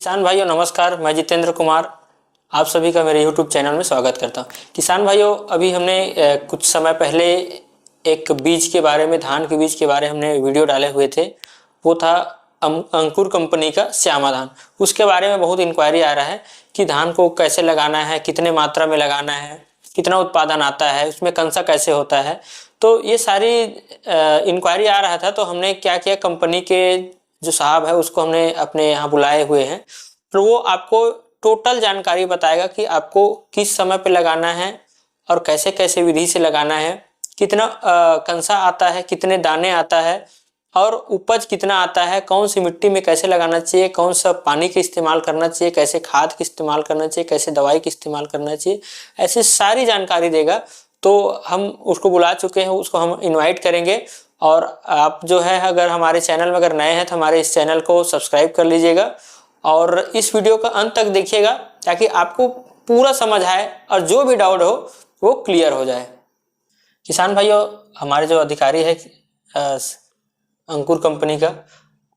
किसान भाइयों नमस्कार। मैं जितेंद्र कुमार आप सभी का मेरे YouTube चैनल में स्वागत करता हूं। किसान भाइयों अभी हमने कुछ समय पहले एक बीज के बारे में, धान के बीज के बारे में हमने वीडियो डाले हुए थे। वो था अंकुर कंपनी का श्यामा धान। उसके बारे में बहुत इंक्वायरी आ रहा है कि धान को कैसे लगाना है, कितने मात्रा में लगाना है, कितना उत्पादन आता है, उसमें कंसा कैसे होता है। तो ये सारी इंक्वायरी आ रहा था। तो हमने क्या किया, कंपनी के जो साहब है उसको हमने अपने यहाँ बुलाए हुए हैं। तो वो आपको टोटल जानकारी बताएगा कि आपको किस समय पे लगाना है और कैसे कैसे विधि से लगाना है, कितना कंसा आता है, कितने दाने आता है और उपज कितना आता है, कौन सी मिट्टी में कैसे लगाना चाहिए, कौन सा पानी का इस्तेमाल करना चाहिए, कैसे खाद का इस्तेमाल करना चाहिए, कैसे दवाई का इस्तेमाल करना चाहिए, ऐसी सारी जानकारी देगा। तो हम उसको बुला चुके हैं, उसको हम इनवाइट करेंगे। और आप जो है अगर हमारे चैनल में अगर नए हैं तो हमारे इस चैनल को सब्सक्राइब कर लीजिएगा और इस वीडियो का अंत तक देखिएगा ताकि आपको पूरा समझ आए और जो भी डाउट हो वो क्लियर हो जाए। किसान भाइयों हमारे जो अधिकारी है अंकुर कंपनी का,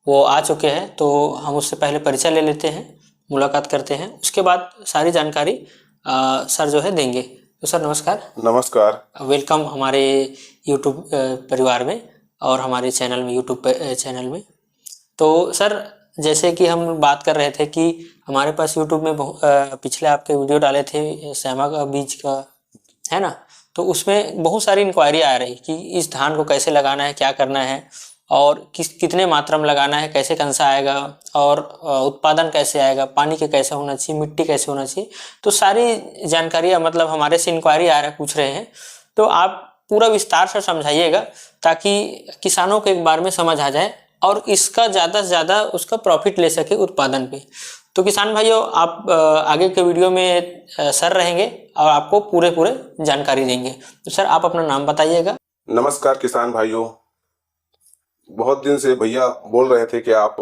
वो आ चुके हैं। तो हम उससे पहले परिचय ले लेते हैं, मुलाकात करते हैं, उसके बाद सारी जानकारी सर जो है देंगे। तो सर नमस्कार। नमस्कार। वेलकम हमारे यूट्यूब परिवार में और हमारे चैनल में, यूट्यूब चैनल में। तो सर जैसे कि हम बात कर रहे थे कि हमारे पास यूट्यूब में पिछले आपके वीडियो डाले थे श्यामा का बीज का, है ना। तो उसमें बहुत सारी इंक्वायरी आ रही कि इस धान को कैसे लगाना है, क्या करना है और कितने मात्रा में लगाना है, कैसे कंसा आएगा और उत्पादन कैसे आएगा, पानी के कैसे होना चाहिए, मिट्टी कैसे होना चाहिए। तो सारी जानकारियाँ मतलब हमारे से इंक्वायरी आ रहा है, पूछ रहे हैं। तो आप पूरा विस्तार से समझाइएगा ताकि किसानों को एक बार में समझ आ जाए और इसका ज़्यादा से ज़्यादा उसका प्रॉफिट ले सके उत्पादन पे। तो किसान भाइयों आप आगे के वीडियो में सर रहेंगे और आपको पूरे जानकारी देंगे। तो सर आप अपना नाम बताइएगा। नमस्कार किसान भाइयों, बहुत दिन से भैया बोल रहे थे कि आप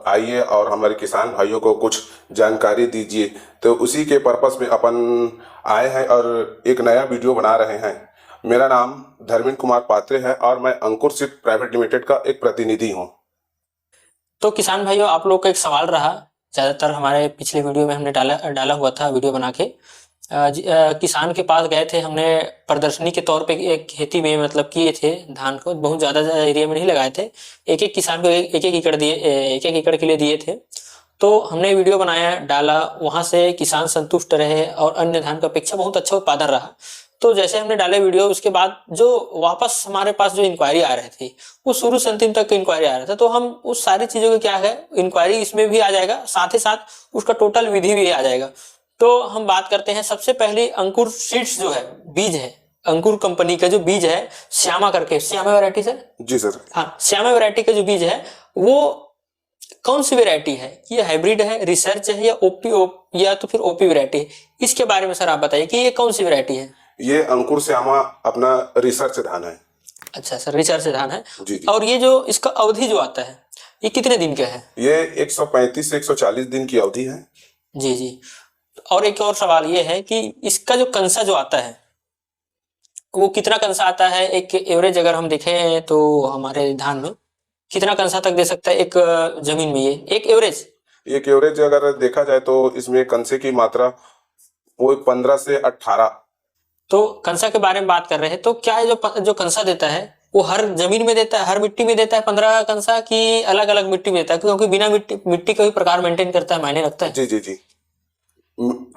आइए और हमारे किसान भाइयों को कुछ जानकारी दीजिए, तो उसी के पर्पस में अपन आए हैं और एक नया वीडियो बना रहे हैं। मेरा नाम धर्मेंद्र कुमार पात्रे है और मैं अंकुर सीड प्राइवेट लिमिटेड का एक प्रतिनिधि हूँ। तो किसान भाइयों आप लोग का एक सवाल रहा, ज़्यादातर हमारे पिछले वीडियो में हमने डाला हुआ था वीडियो बना के। किसान के पास गए थे, हमने प्रदर्शनी के तौर पे एक खेती में मतलब किए थे धान को, बहुत ज़्यादा एरिया में नहीं लगाए थे। एक एक किसान को एक एक एकड़ दिए, एक एक एकड़ के लिए दिए थे। तो हमने वीडियो बनाया, डाला, वहाँ से किसान संतुष्ट रहे और अन्य धान की अपेक्षा बहुत अच्छा उत्पादन रहा। तो जैसे हमने डाले वीडियो, उसके बाद जो वापस हमारे पास जो इंक्वायरी आ रहे थे वो शुरू से अंतिम तक इंक्वायरी आ रहा था। तो हम उस सारी चीज़ों को क्या है, इंक्वायरी इसमें भी आ जाएगा, साथ ही साथ उसका टोटल विधि भी आ जाएगा। तो हम बात करते हैं सबसे पहले अंकुर सीड्स जो है बीज है, अंकुर कंपनी का जो बीज है श्यामा करके, श्यामा वैरायटी सर। जी सर। हाँ, श्यामा वैरायटी का जो बीज है वो कौन सी वैरायटी है, ये हाइब्रिड है, रिसर्च है या ओपी या तो फिर ओपी वैरायटी है, इसके बारे में सर आप बताइए कि ये कौन सी वैरायटी है। ये अंकुर श्यामा अपना रिसर्च धान है। अच्छा सर, रिसर्च धान है जी जी। और ये जो इसका अवधि जो आता है ये कितने दिन का है। ये 135 से 140 दिन की अवधि है। जी जी। और एक और सवाल ये है कि इसका जो कंसा जो आता है वो कितना कंसा आता है, एक एवरेज अगर हम देखें तो हमारे धान में कितना कंसा तक दे सकता है एक जमीन में, ये एक एवरेज अगर देखा जाए तो इसमें कंसे की मात्रा वो 15 से 18। तो कंसा के बारे में बात कर रहे हैं, तो क्या है जो कंसा देता है वो हर जमीन में देता है, हर मिट्टी में देता है 15 कंसा की अलग अलग मिट्टी में देता है, क्योंकि बिना मिट्टी का भी प्रकार मेंटेन करता है, मायने रखता है। जी जी जी।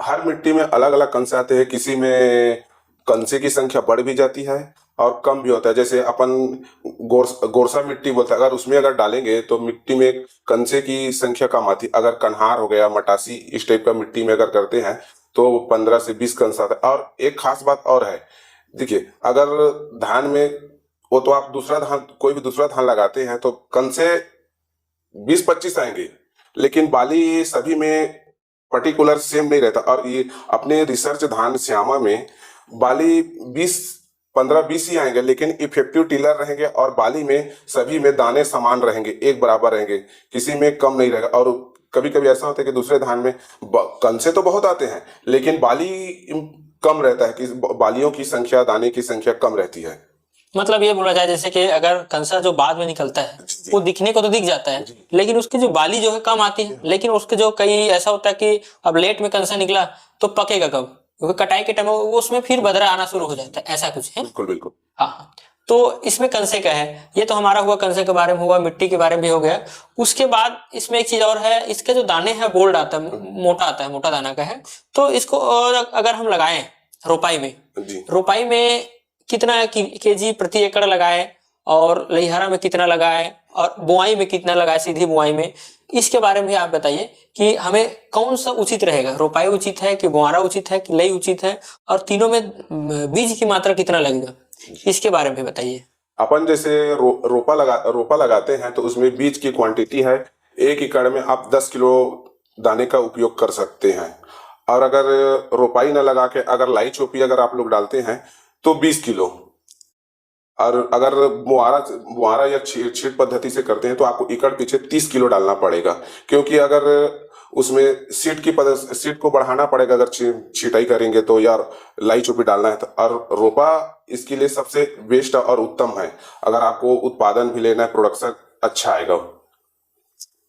हर मिट्टी में अलग अलग कंसे आते हैं, किसी में कंसे की संख्या बढ़ भी जाती है और कम भी होता है। जैसे अपन गोरसा मिट्टी बोलते हैं, अगर उसमें अगर डालेंगे तो मिट्टी में कंसे की संख्या कम आती है। अगर कन्हार हो गया, मटासी, इस टाइप का मिट्टी में अगर करते हैं तो 15 से 20 कंसा आता है। और एक खास बात और है, देखिए अगर धान में वो तो आप दूसरा धान, कोई भी दूसरा धान लगाते हैं तो कंसे 20-25 आएंगे, लेकिन बाली सभी में पर्टिकुलर सेम नहीं रहता। और ये अपने रिसर्च धान श्यामा में बाली 15-20 ही आएंगे, लेकिन इफेक्टिव टिलर रहेंगे और बाली में सभी में दाने समान रहेंगे, एक बराबर रहेंगे, किसी में कम नहीं रहेगा। और कभी कभी ऐसा होता है कि दूसरे धान में कंसे तो बहुत आते हैं लेकिन बाली कम रहता है, कि बालियों की संख्या, दाने की संख्या कम रहती है। मतलब ये बोला जाए जैसे कि अगर कंसा जो बाद में निकलता है वो दिखने को तो दिख जाता है, लेकिन उसकी जो बाली जो है कम आती है, लेकिन उसके जो कई ऐसा होता है कि अब लेट में कंसा निकला तो पकेगा कब, क्योंकि कटाई के टाइम वो उसमें फिर बदरा आना शुरू हो जाता है, ऐसा कुछ है। बिल्कुल बिल्कुल। हाँ, तो इसमें कंसे का है, ये तो हमारा हुआ कंसे के बारे में हुआ, मिट्टी के बारे में भी हो गया। उसके बाद इसमें एक चीज और है, इसके जो दाने हैं बोल्ड आता है, मोटा आता है, मोटा दाना का है। तो इसको और अगर हम लगाएं रोपाई में, रोपाई में कितना केजी प्रति एकड़ लगाए, और लइहरा में कितना लगाए, और बुआई में कितना लगाए, सीधी बुआई में, इसके बारे में भी आप बताइए कि हमें कौन सा उचित रहेगा, रोपाई उचित है कि बुआरा उचित है कि लई उचित है, और तीनों में बीज की मात्रा कितना लगेगा, इसके बारे में भी बताइए। अपन जैसे रोपा लगाते हैं तो उसमें बीज की क्वांटिटी है, 1 एकड़ में आप 10 किलो दाने का उपयोग कर सकते हैं। और अगर रोपाई न लगा के अगर लाई चोपी अगर आप लोग डालते हैं तो 20 किलो। और अगर मुआरा या छींट पद्धति से करते हैं तो आपको एकड़ पीछे 30 किलो डालना पड़ेगा, क्योंकि अगर उसमें सीड को बढ़ाना पड़ेगा अगर छिटाई करेंगे तो, यार लाई चोपी डालना है तो। और रोपा इसके लिए सबसे बेस्ट और उत्तम है, अगर आपको उत्पादन भी लेना है, प्रोडक्शन अच्छा आएगा।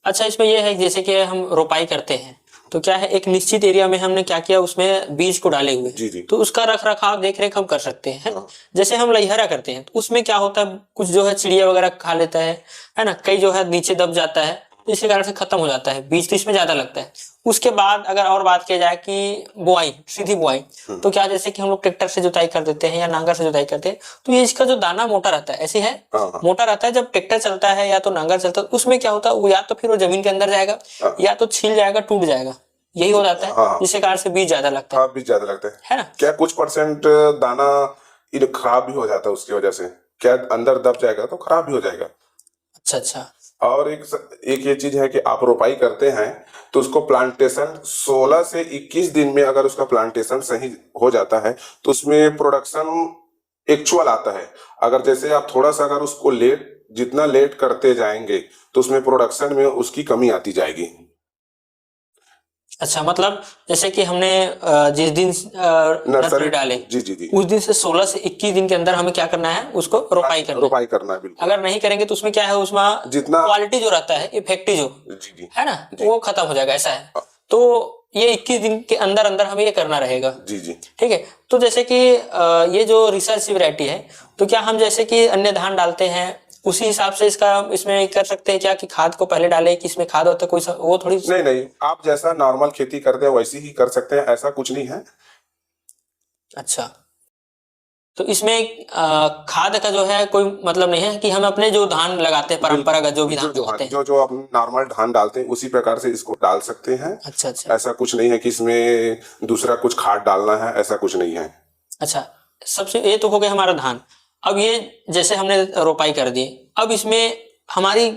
अच्छा, इसमें यह है जैसे कि हम रोपाई करते हैं तो क्या है, एक निश्चित एरिया में हमने क्या किया, उसमें बीज को डाले हुए, जी जी। तो उसका रख रखाव देख रेख हम कर सकते हैं, है? जैसे हम लइहरा करते हैं तो उसमें क्या होता है, कुछ जो है चिड़िया वगैरह खा लेता है ना, कई जो है नीचे दब जाता है, तो इसी कारण से खत्म हो जाता है, बीज तो इसमें ज्यादा लगता है। उसके बाद अगर और बात किया जाए कि बुआई, सीधी बुआई, तो क्या जैसे कि हम लोग ट्रैक्टर से जुताई कर देते हैं या नांगर से जुताई करते हैं, तो ये इसका जो दाना मोटा रहता है, ऐसे है मोटा रहता है, जब ट्रैक्टर चलता है या तो नांगर चलता है उसमें क्या होता है, वो या तो फिर वो जमीन के अंदर जाएगा या तो छिल जाएगा, टूट जाएगा, यही हो जाता है, जिसके कारण से बीज ज्यादा लगता है। बीज ज्यादा लगता है ना, क्या कुछ परसेंट दाना खराब भी हो जाता है उसकी वजह से, क्या अंदर दब जाएगा तो खराब भी हो जाएगा। अच्छा अच्छा। और एक ये चीज है कि आप रोपाई करते हैं तो उसको प्लांटेशन 16 से 21 दिन में अगर उसका प्लांटेशन सही हो जाता है तो उसमें प्रोडक्शन एक्चुअल आता है। अगर जैसे आप थोड़ा सा अगर उसको जितना लेट करते जाएंगे तो उसमें प्रोडक्शन में उसकी कमी आती जाएगी। अच्छा, मतलब जैसे कि हमने जिस दिन नर्सरी डाले, जी जी जी, उस दिन से 16 से 21 दिन के अंदर हमें क्या करना है, उसको रोपाई करना है। बिल्कुल। अगर नहीं करेंगे तो उसमें क्या है, उसमें जितना क्वालिटी जो रहता है, इफेक्टिव जो जी जी है ना, वो खत्म हो जाएगा, ऐसा है। तो ये 21 दिन के अंदर अंदर हमें ये करना रहेगा। जी जी, ठीक है। तो जैसे कि ये जो रिसर्च वैरायटी है, तो क्या हम जैसे कि अन्य धान डालते हैं उसी हिसाब से इसका इसमें कर सकते हैं क्या, कि खाद को पहले डाले कि इसमें खाद होता है कोई वो थोड़ी? नहीं, आप जैसा नॉर्मल खेती करते हैं वैसे ही कर सकते हैं, ऐसा कुछ नहीं है। अच्छा, तो इसमें खाद का जो है कोई मतलब नहीं है कि हम अपने जो धान लगाते हैं परंपरागत जो भी धान लगाते हैं, जो आप नॉर्मल धान डालते हैं उसी प्रकार से इसको डाल सकते हैं। अच्छा अच्छा, ऐसा कुछ नहीं है कि इसमें दूसरा कुछ खाद डालना है, ऐसा कुछ नहीं है। अच्छा, सबसे ये तो हो गया हमारा धान। अब ये जैसे हमने रोपाई कर दी, अब इसमें हमारी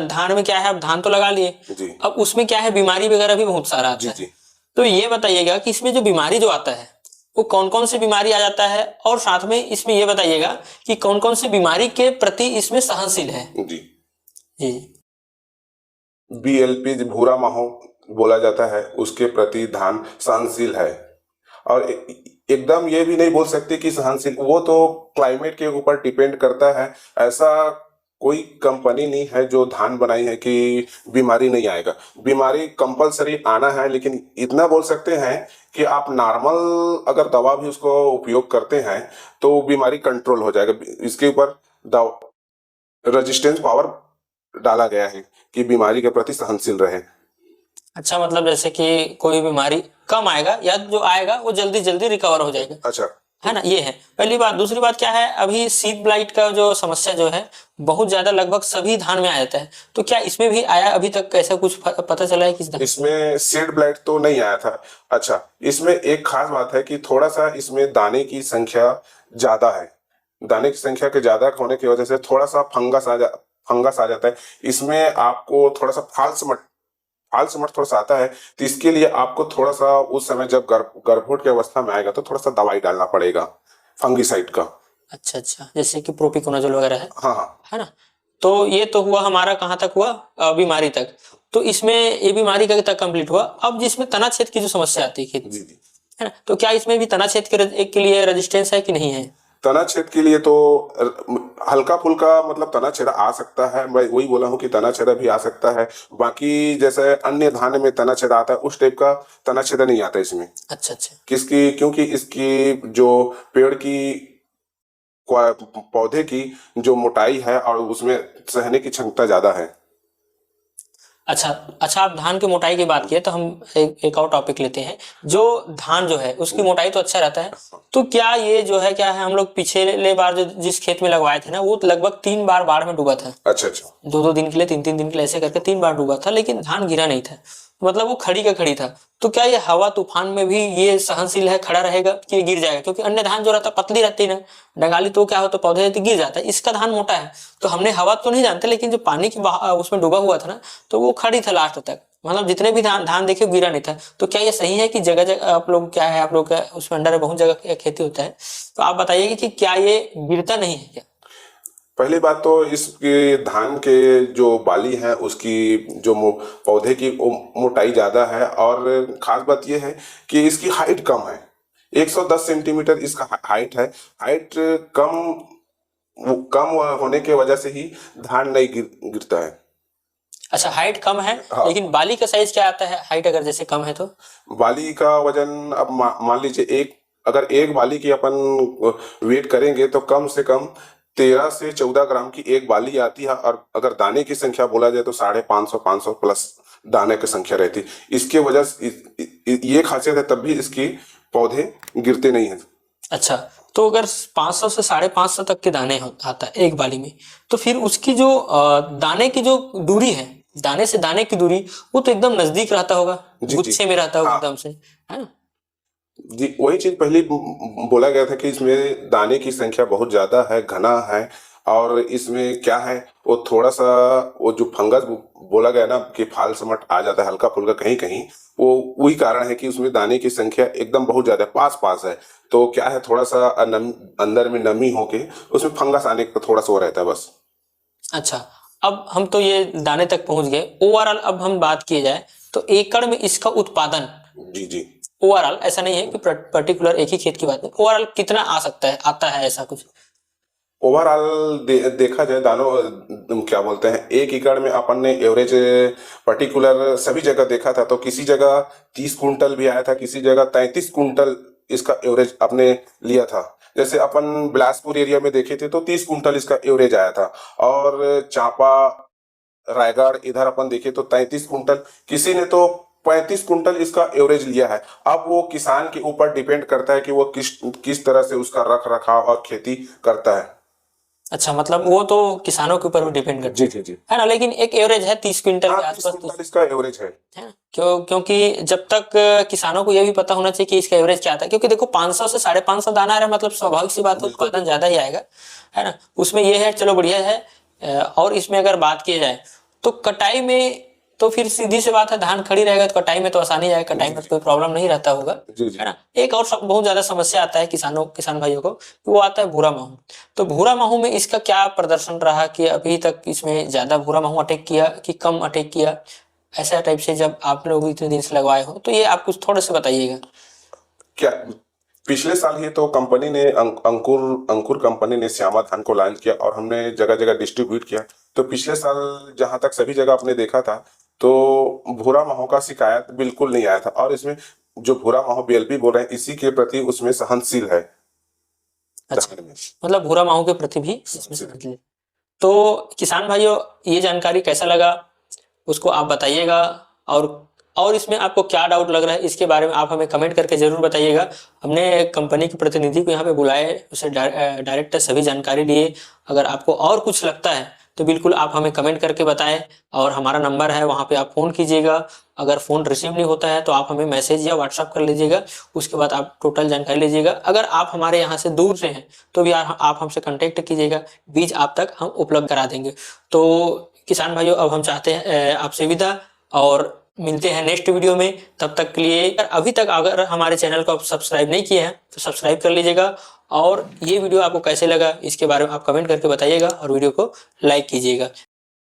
धान में क्या है, अब धान तो लगा लिए, अब उसमें क्या है, बीमारी वगैरह भी बहुत सारा आता है। तो ये बताइएगा कि इसमें जो बीमारी जो आता है वो कौन कौन सी बीमारी आ जाता है, और साथ में इसमें ये बताइएगा कि कौन कौन सी बीमारी के प्रति इसमें सहनशील है। जी जी, BLP भूरा माहो बोला जाता है, उसके प्रति धान सहनशील है। और एकदम ये भी नहीं बोल सकते कि सहनशील, वो तो क्लाइमेट के ऊपर डिपेंड करता है। ऐसा कोई कंपनी नहीं है जो धान बनाई है कि बीमारी नहीं आएगा, बीमारी कंपलसरी आना है। लेकिन इतना बोल सकते हैं कि आप नॉर्मल अगर दवा भी उसको उपयोग करते हैं तो बीमारी कंट्रोल हो जाएगा। इसके ऊपर रेजिस्टेंस पावर डाला गया है कि बीमारी के प्रति सहनशील रहे। अच्छा, मतलब जैसे कि कोई बीमारी कम आएगा या जो आएगा वो जल्दी जल्दी रिकवर हो जाएगा। अच्छा, है ना, ये है पहली बात। दूसरी बात क्या है, अभी सीड ब्लाइट का जो समस्या जो है बहुत ज्यादा लगभग सभी धान में आ जाता है, तो क्या इसमें भी आया अभी तक, ऐसा कुछ पता चला है किस धान? इसमें सीड ब्लाइट तो नहीं आया था। अच्छा, इसमें एक खास बात है कि थोड़ा सा इसमें दाने की संख्या ज्यादा है। दाने की संख्या के ज्यादा होने की वजह से थोड़ा सा फंगस आ जाता है। इसमें आपको थोड़ा सा फाल्स मट थोड़ा सा आता है, तो इसके लिए आपको थोड़ा सा उस समय जब गर्भोट की अवस्था में आएगा तो थोड़ा सा दवाई डालना पड़ेगा फंगीसाइड का। अच्छा अच्छा, जैसे कि प्रोपिकोनाजोल वगैरह है। हाँ, है ना। तो ये तो हुआ हमारा, कहाँ तक हुआ, बीमारी तक। तो इसमें ये बीमारी का तक कंप्लीट हुआ। अब जिसमें तना छेद की जो समस्या आती है, है ना, तो क्या इसमें भी तना छेद के लिए रेजिस्टेंस है कि नहीं है? तना छेद के लिए तो हल्का फुल्का मतलब तना छेदा आ सकता है, मैं वही बोला हूँ कि तना छेदा भी आ सकता है। बाकी जैसे अन्य धान में तना छेदा आता है उस टाइप का तना छेदा नहीं आता इसमें। अच्छा अच्छा। किसकी, क्योंकि इसकी जो पेड़ की पौधे की जो मोटाई है और उसमें सहने की क्षमता ज्यादा है। अच्छा अच्छा, आप धान की मोटाई की बात किए तो हम एक और टॉपिक लेते हैं। जो धान जो है उसकी मोटाई तो अच्छा रहता है, तो क्या ये जो है क्या है, हम लोग पिछले बार जो जिस खेत में लगवाए थे ना, वो लगभग 3 बार बाढ़ में डूबा था। अच्छा अच्छा। 2-2 दिन के लिए, 3-3 दिन के लिए, ऐसे करके 3 बार डूबा था, लेकिन धान गिरा नहीं था। मतलब वो खड़ी का खड़ी था। तो क्या ये हवा तूफान में भी ये सहनशील है, खड़ा रहेगा कि ये गिर जाएगा? क्योंकि अन्य धान जो रहता है पतली रहती है ना, डंगाली, तो क्या होता है पौधे तो गिर जाता है, इसका धान मोटा है। तो हमने हवा तो नहीं जानते, लेकिन जो पानी की उसमें डूबा हुआ था ना, तो वो खड़ी था लास्ट तक। मतलब जितने भी धान देखे गिरा नहीं था। तो क्या ये सही है कि जगह जगह आप लोग क्या है, आप लोग का उसमें अंडर बहुत जगह खेती होता है, तो आप बताइए कि क्या ये गिरता नहीं है क्या? पहली बात तो इसके धान के जो बाली है उसकी जो पौधे की मोटाई ज्यादा है, और खास बात यह है कि इसकी हाइट कम है। 110 सेंटीमीटर इसका हाइट है। हाइट कम होने के वजह से ही धान नहीं गिरता है। अच्छा, हाइट कम है। हाँ। लेकिन बाली का साइज क्या आता है, हाइट अगर जैसे कम है तो? बाली का वजन अब मान लीजिए अगर एक बाली की अपन वेट करेंगे तो कम से कम 13 से 14 ग्राम की एक बाली आती है। और अगर दाने की संख्या बोला जाए तो 550 प्लस दाने की संख्या रहती है। इसके वजह से ये खासियत है, तब भी इसकी पौधे गिरते नहीं है। अच्छा, तो अगर 500 से 550 तक के दाने आता है एक बाली में, तो फिर उसकी जो दाने की जो दूरी है, दाने से दाने की दूरी, वो तो एकदम नजदीक रहता होगा, गुच्छे में रहता होगा हाँ। एकदम से, है ना? जी, वही चीज पहले बोला गया था कि इसमें दाने की संख्या बहुत ज्यादा है, घना है। और इसमें क्या है, वो थोड़ा सा वो जो फंगस बोला गया ना कि फाल समट आ जाता है हल्का फुल्का कहीं कहीं, वो वही कारण है कि उसमें दाने की संख्या एकदम बहुत ज्यादा पास पास है। तो क्या है, थोड़ा सा अंदर में नमी होके उसमें फंगस आने का थोड़ा सा वो रहता है बस। अच्छा, अब हम तो ये दाने तक पहुंच गए। ओवरऑल अब हम बात की जाए तो एकड़ में इसका उत्पादन, जी जी। ओवरऑल ऐसा नहीं है कि पर्टिकुलर एक ही खेत की बात है, ओवरऑल कितना आ सकता है, आता है ऐसा कुछ? ओवरऑल देखा जाए दानों क्या बोलते हैं, 1 एकड़ में अपन ने एवरेज पर्टिकुलर सभी जगह देखा था तो किसी जगह 30 कुंटल भी आया था, किसी जगह 33 कुंटल इसका एवरेज अपने लिया था। जैसे अपन बिलासपुर एरिया में देखे थे तो 30 कुंटल इसका एवरेज आया था। और चांपा रायगढ़ इधर अपन देखे तो 33 कुंटल, किसी ने तो 35 कुंटल इसका एवरेज लिया है। अब वो किसान के ऊपर डिपेंड करता है कि वो किस तरह से उसका रख रखाव और खेती करता है। अच्छा, मतलब वो तो किसानों के ऊपर भी डिपेंड करता जी जी जी। है ना? लेकिन एक एवरेज है 30 क्विंटल हाँ, के 30 आसपास कुंटल इसका एवरेज है। है ना? क्योंकि जब तक किसानों को ये भी पता होना चाहिए कि इसका एवरेज क्या आता है, क्योंकि देखो 500 से 550 दाना आ रहा है, मतलब स्वाभाविक सी बात है उत्पादन ज्यादा ही आएगा, है ना? उसमें ये है, चलो बढ़िया है। और इसमें अगर बात की जाए तो कटाई में, तो फिर सीधी सी बात है, धान खड़ी रहेगा तो कटाई में तो आसानी आएगा, कटाई में तो कोई प्रॉब्लम नहीं रहता होगा, जी जी। है ना? एक और बहुत ज्यादा समस्या आता है किसान भाइयों को, वो आता है भूरा माहू। तो भूरा माहू में इसका क्या प्रदर्शन रहा कि अभी तक इसमें ज्यादा भूरा माहू अटैक किया कि कम अटैक किया, ऐसा टाइप से जब आप लोग इतने दिन से लगवाए हो, तो ये आप कुछ थोड़ा से बताइएगा। क्या पिछले साल ही तो कंपनी ने अंकुर कंपनी ने श्यामा धान को लॉन्च किया और हमने जगह जगह डिस्ट्रीब्यूट किया। तो पिछले साल जहां तक सभी जगह आपने देखा था तो भूरा माहो का शिकायत बिल्कुल नहीं आया था। और इसमें जो भूरा माहो बीएलपी बोल रहे हैं इसी के प्रति उसमें सहनशील है। अच्छा, मतलब भूरा माहू के प्रति भी इसमें समझ ले। तो किसान भाइयों, ये जानकारी कैसा लगा उसको आप बताइएगा, और इसमें आपको क्या डाउट लग रहा है इसके बारे में आप हमें कमेंट करके जरूर बताइएगा। हमने कंपनी के प्रतिनिधि को यहाँ पे बुलाए, उसे डायरेक्ट सभी जानकारी लिए। अगर आपको और कुछ लगता है तो बिल्कुल आप हमें कमेंट करके बताएं, और हमारा नंबर है, वहाँ पे आप फ़ोन कीजिएगा। अगर फ़ोन रिसीव नहीं होता है तो आप हमें मैसेज या व्हाट्सअप कर लीजिएगा, उसके बाद आप टोटल जानकारी लीजिएगा। अगर आप हमारे यहाँ से दूर से हैं तो भी आप हमसे कांटेक्ट कीजिएगा, बीज आप तक हम उपलब्ध करा देंगे। तो किसान भाइयों, अब हम चाहते हैं आपसे विदा, और मिलते हैं नेक्स्ट वीडियो में। तब तक के लिए अभी तक अगर हमारे चैनल को आप सब्सक्राइब नहीं किए हैं तो सब्सक्राइब कर लीजिएगा, और ये वीडियो आपको कैसे लगा इसके बारे में आप कमेंट करके बताइएगा, और वीडियो को लाइक कीजिएगा।